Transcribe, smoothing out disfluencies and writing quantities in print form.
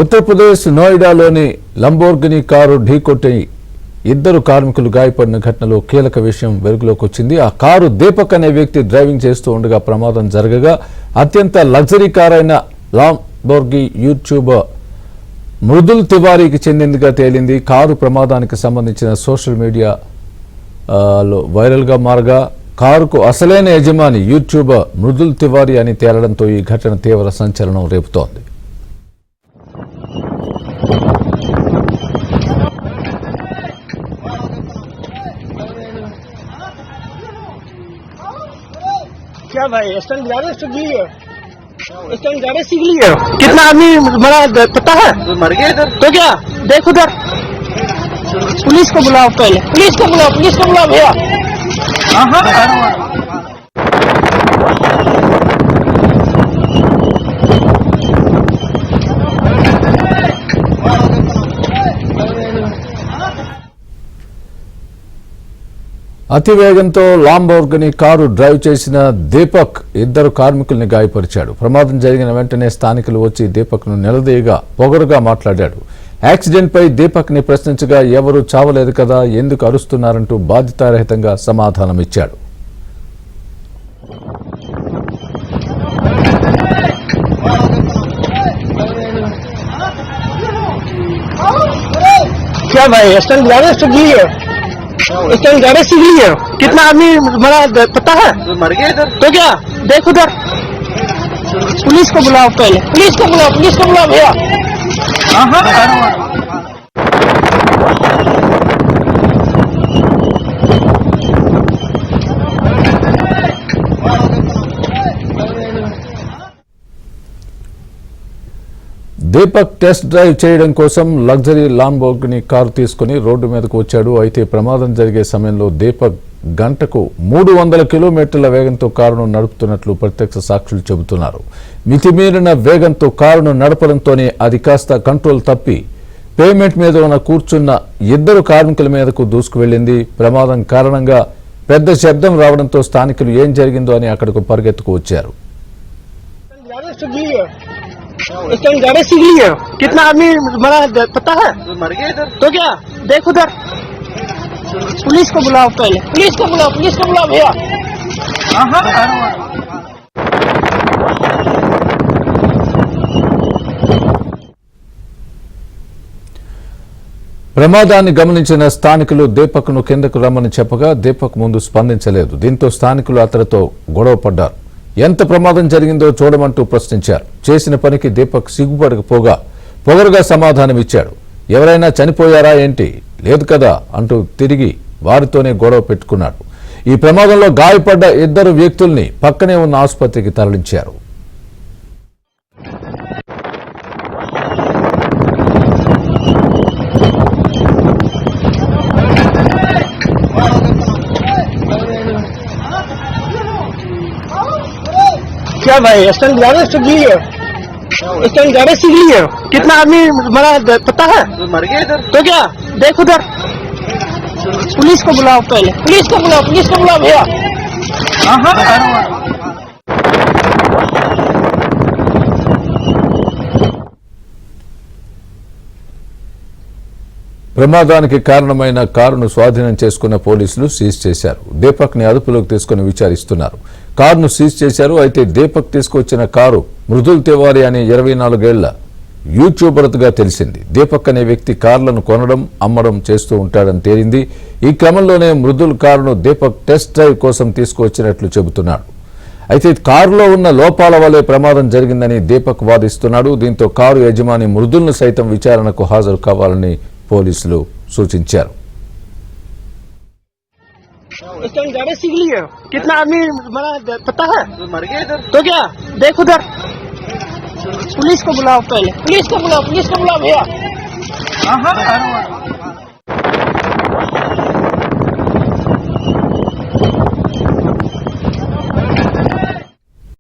Uttar Pradesh నోయిడాలోని Lamborghini car ఢీకొట్టి ఇద్దరు కార్మికులు గాయపడిన ఘటనలో కీలక విషయం వెలుగులోకి వచ్చింది. ఆ కారు దీపక్ అనే వ్యక్తి డ్రైవింగ్ చేస్తూ ఉండగా ప్రమాదం జరగగా అత్యంత లగ్జరీ కారు అయిన లంబోర్గి యూట్యూబర్ మృదుల్ తివారీకి చెందిందిగా తేలింది. కారు ప్రమాదానికి సంబంధించిన సోషల్ మీడియాలో వైరల్గా మారగా కారుకు అసలైన యజమాని యూట్యూబర్ మృదుల్ తివారీ అని తేలడంతో ఈ ఘటన తీవ్ర సంచలనం రేపుతోంది. क्या भाई स्टैंड ज्यादा सीख ली है, स्टैंड ज्यादा सीख ली है। कितना आदमी मरा पता है? मर गए इधर। तो क्या देखो उधर, पुलिस को बुलाओ, पहले पुलिस को बुलाओ भैया। అతివేగంతో లాంబోర్గిని కారు డ్రైవ్ చేసిన దీపక్ ఇద్దరు కార్మికుల్ని గాయపరిచాడు. ప్రమాదం జరిగిన వెంటనే స్థానికులు వచ్చి దీపక్ను నిలదీయగా పొగరుగా మాట్లాడాడు. యాక్సిడెంట్ పై దీపక్ ని ప్రశ్నించగా ఎవరూ చావలేదు కదా, ఎందుకు అరుస్తున్నారంటూ బాధ్యతారహితంగా సమాధానమిచ్చాడు. क्या भाई स्टैंड ज्यादा सीख ली है, स्टैंड ज्यादा सीख ली है। कितना आदमी मरा पता है? मर गए इधर। तो क्या देखो उधर, पुलिस को बुलाओ, पहले पुलिस को बुलाओ भैया। దీపక్ టెస్ట్ డ్రైవ్ చేయడం కోసం లగ్జరీ లాంబోర్గిని కారు తీసుకుని రోడ్డు మీదకు వచ్చాడు. అయితే ప్రమాదం జరిగే సమయంలో దీపక్ గంటకు 300 కిలోమీటర్ల వేగంతో కారును నడుపుతున్నట్లు ప్రత్యక్ష సాక్షులు చెబుతున్నారు. మితిమీరిన వేగంతో కారును నడపడంతోనే అది కాస్త కంట్రోల్ తప్పి పేమెంట్ మీద ఉన్న కూర్చున్న ఇద్దరు కార్మికుల మీదకు దూసుకువెళ్లింది. ప్రమాదం కారణంగా పెద్ద శబ్దం రావడంతో స్థానికులు ఏం జరిగిందో అని అక్కడకు పరిగెత్తుకు వచ్చారు. स्टैंड ज्यादा सीख ली है। कितना आदमी मरा पता है? मर गए इधर। तो क्या देखो उधर, पुलिस को बुलाओ, पहले पुलिस को बुलाओ भैया। ప్రమాదాన్ని గమనించిన స్థానికులు దీపక్ను కిందకు రమ్మని చెప్పగా దీపక్ ముందు స్పందించలేదు. దీంతో స్థానికులు అతడితో గొడవ పడ్డారు. ఎంత ప్రమాదం జరిగిందో చూడమంటూ ప్రశ్నించారు. చేసిన పనికి దీపక్ సిగ్గుపడకపోగా పొగరుగా సమాధానమిచ్చాడు. ఎవరైనా చనిపోయారా ఏంటి, లేదు కదా అంటూ తిరిగి వారితోనే గొడవ పెట్టుకున్నాడు. ఈ ప్రమాదంలో గాయపడ్డ ఇద్దరు వ్యక్తుల్ని పక్కనే ఉన్న ఆసుపత్రికి తరలించారు. क्या भाई स्टैंड ज्यादा सीख ली है, स्टैंड ज्यादा सीख ली है। कितना आदमी मरा पता है? मर गए इधर। तो क्या देखो उधर, पुलिस को बुलाओ, पहले पुलिस को बुलाओ भैया। ప్రమాదానికి కారణమైన కారును స్వాధీనం చేసుకున్న పోలీసులు సీజ్ చేశారు. దీపక్ ని అదుపులోకి తీసుకుని విచారిస్తున్నారు. కారును సీజ్ చేశారు. అయితే దీపక్ తీసుకొచ్చిన కారు మృదుల్ తివారీ అనే 24 ఏళ్ల యూట్యూబర్గా తెలిసింది. దీపక్ అనే వ్యక్తి కార్లను కొనడం అమ్మడం చేస్తూ ఉంటాడని తేలింది. ఈ క్రమంలోనే మృదుల్ కారును దీపక్ టెస్ట్ డ్రైవ్ కోసం తీసుకువచ్చినట్లు చెబుతున్నాడు. అయితే కారులో ఉన్న లోపాల వల్లే ప్రమాదం జరిగిందని దీపక్ వాదిస్తున్నాడు. దీంతో కారు యజమాని మృదుల్ను సైతం విచారణకు హాజరు కావాలని పోలీసులు సూచించారు. स्टैंड ज्यादा सीख ली है। कितना आदमी मरा पता है? मर गए इधर। तो क्या देखो उधर, पुलिस को बुलाओ, पहले पुलिस को बुलाओ भैया।